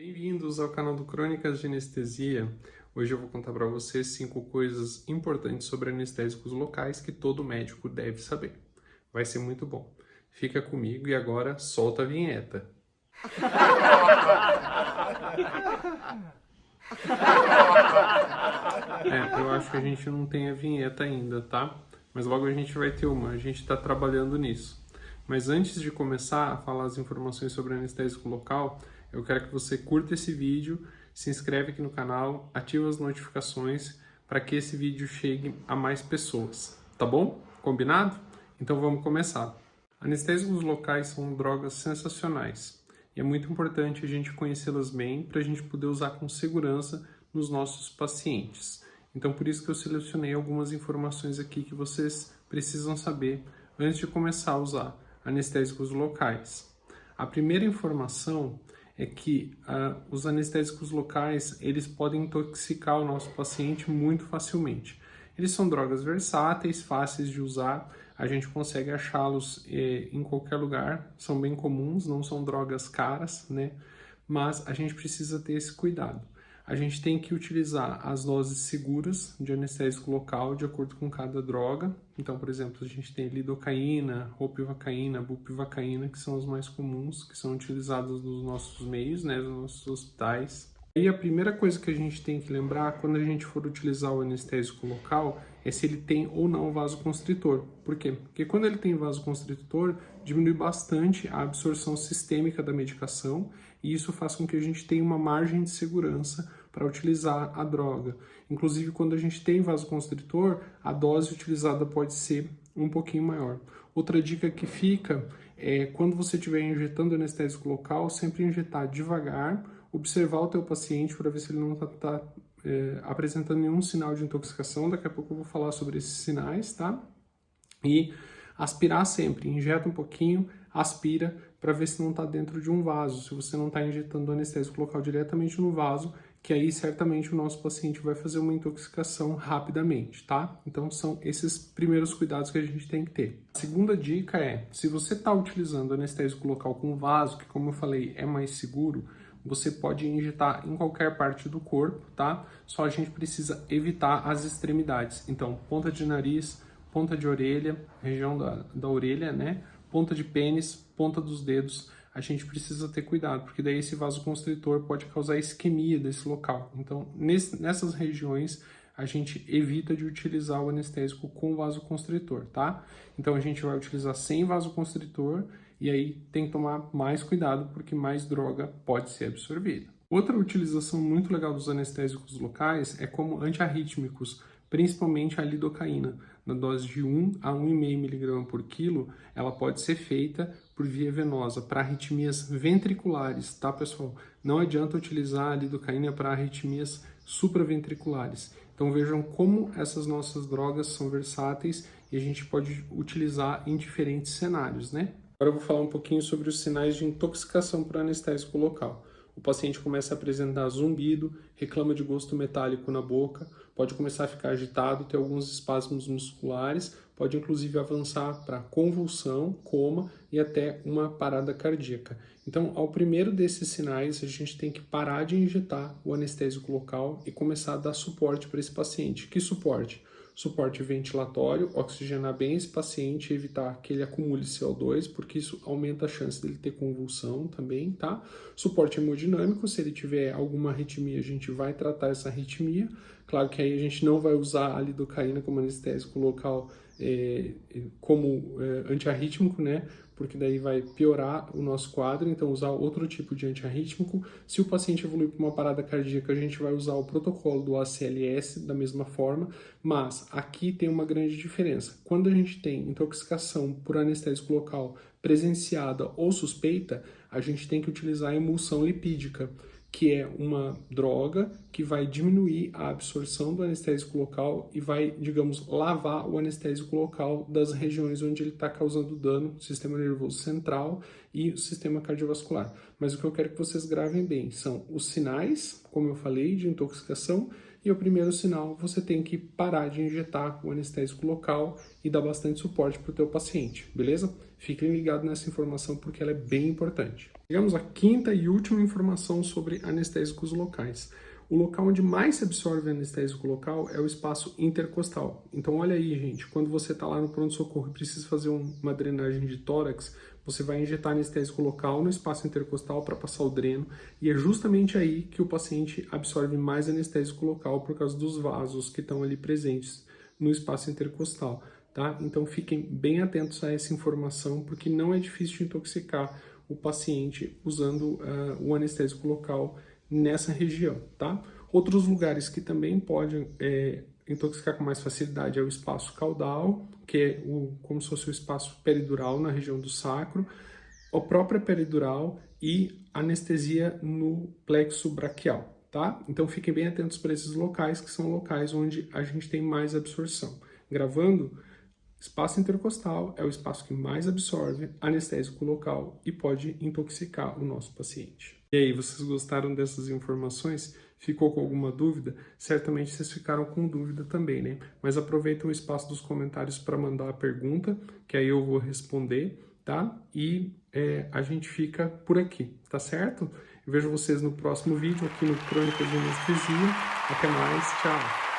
Bem-vindos ao canal do Crônicas de Anestesia. Hoje eu vou contar para vocês 5 coisas importantes sobre anestésicos locais que todo médico deve saber. Vai ser muito bom. Fica comigo e agora solta a vinheta. Eu acho que a gente não tem a vinheta ainda, tá? Mas logo a gente vai ter uma, a gente está trabalhando nisso. Mas antes de começar a falar as informações sobre anestésico local, eu quero que você curta esse vídeo, se inscreve aqui no canal, ativa as notificações para que esse vídeo chegue a mais pessoas, tá bom? Combinado? Então vamos começar. Anestésicos locais são drogas sensacionais e é muito importante a gente conhecê-las bem para a gente poder usar com segurança nos nossos pacientes. Então por isso que eu selecionei algumas informações aqui que vocês precisam saber antes de começar a usar anestésicos locais. A primeira informação é que os anestésicos locais, eles podem intoxicar o nosso paciente muito facilmente. Eles são drogas versáteis, fáceis de usar, a gente consegue achá-los em qualquer lugar, são bem comuns, não são drogas caras, né? Mas a gente precisa ter esse cuidado. A gente tem que utilizar as doses seguras de anestésico local de acordo com cada droga. Então, por exemplo, a gente tem lidocaína, ropivacaína, bupivacaína, que são as mais comuns, que são utilizadas nos nossos meios, né, nos nossos hospitais. E a primeira coisa que a gente tem que lembrar quando a gente for utilizar o anestésico local é se ele tem ou não vasoconstritor. Por quê? Porque quando ele tem vasoconstritor, diminui bastante a absorção sistêmica da medicação e isso faz com que a gente tenha uma margem de segurança para utilizar a droga. Inclusive, quando a gente tem vasoconstritor, a dose utilizada pode ser um pouquinho maior. Outra dica que fica é quando você estiver injetando anestésico local, sempre injetar devagar, observar o teu paciente para ver se ele não está apresentando nenhum sinal de intoxicação. Daqui a pouco eu vou falar sobre esses sinais, tá? E aspirar sempre, injeta um pouquinho, aspira para ver se não está dentro de um vaso, se você não está injetando anestésico local diretamente no vaso, que aí certamente o nosso paciente vai fazer uma intoxicação rapidamente, tá? Então são esses primeiros cuidados que a gente tem que ter. A segunda dica é, se você está utilizando anestésico local com vaso, que como eu falei é mais seguro, você pode injetar em qualquer parte do corpo, tá? Só a gente precisa evitar as extremidades. Então, ponta de nariz, ponta de orelha, região da orelha, né? Ponta de pênis, ponta dos dedos. A gente precisa ter cuidado, porque daí esse vasoconstritor pode causar isquemia desse local. Então, nessas regiões, a gente evita de utilizar o anestésico com vasoconstritor, tá? Então, a gente vai utilizar sem vasoconstritor e aí tem que tomar mais cuidado, porque mais droga pode ser absorvida. Outra utilização muito legal dos anestésicos locais é como antiarrítmicos, principalmente a lidocaína. Na dose de 1 a 1,5 mg por quilo, ela pode ser feita por via venosa para arritmias ventriculares, tá, pessoal? Não adianta utilizar a lidocaína para arritmias supraventriculares. Então vejam como essas nossas drogas são versáteis e a gente pode utilizar em diferentes cenários, né? Agora eu vou falar um pouquinho sobre os sinais de intoxicação por anestésico local. O paciente começa a apresentar zumbido, reclama de gosto metálico na boca, pode começar a ficar agitado, ter alguns espasmos musculares, pode inclusive avançar para convulsão, coma e até uma parada cardíaca. Então, ao primeiro desses sinais, a gente tem que parar de injetar o anestésico local e começar a dar suporte para esse paciente. Que suporte? Suporte ventilatório, oxigenar bem esse paciente, evitar que ele acumule CO2, porque isso aumenta a chance dele ter convulsão também, tá? Suporte hemodinâmico, se ele tiver alguma arritmia, a gente vai tratar essa arritmia. Claro que aí a gente não vai usar a lidocaína como anestésico local como antiarrítmico, né? Porque daí vai piorar o nosso quadro, então usar outro tipo de antiarrítmico. Se o paciente evoluir para uma parada cardíaca, a gente vai usar o protocolo do ACLS da mesma forma, mas aqui tem uma grande diferença. Quando a gente tem intoxicação por anestésico local presenciada ou suspeita, a gente tem que utilizar a emulsão lipídica, que é uma droga que vai diminuir a absorção do anestésico local e vai, digamos, lavar o anestésico local das regiões onde ele está causando dano, sistema nervoso central e o sistema cardiovascular. Mas o que eu quero que vocês gravem bem são os sinais, como eu falei, de intoxicação, e o primeiro sinal, você tem que parar de injetar o anestésico local e dar bastante suporte para o teu paciente, beleza? Fiquem ligados nessa informação porque ela é bem importante. Chegamos à quinta e última informação sobre anestésicos locais. O local onde mais se absorve anestésico local é o espaço intercostal. Então olha aí, gente, quando você está lá no pronto-socorro e precisa fazer uma drenagem de tórax, você vai injetar anestésico local no espaço intercostal para passar o dreno, e é justamente aí que o paciente absorve mais anestésico local por causa dos vasos que estão ali presentes no espaço intercostal, tá? Então fiquem bem atentos a essa informação, porque não é difícil de intoxicar o paciente usando o anestésico local nessa região, tá? Outros lugares que também podem intoxicar com mais facilidade é o espaço caudal, que é como se fosse o espaço peridural na região do sacro, a própria peridural e anestesia no plexo braquial, tá? Então fiquem bem atentos para esses locais, que são locais onde a gente tem mais absorção. Gravando, espaço intercostal é o espaço que mais absorve anestésico local e pode intoxicar o nosso paciente. E aí, vocês gostaram dessas informações? Ficou com alguma dúvida? Certamente vocês ficaram com dúvida também, né? Mas aproveita o espaço dos comentários para mandar a pergunta, que aí eu vou responder, tá? E a gente fica por aqui, tá certo? Eu vejo vocês no próximo vídeo aqui no Crônicas de Anestesia. Até mais, tchau!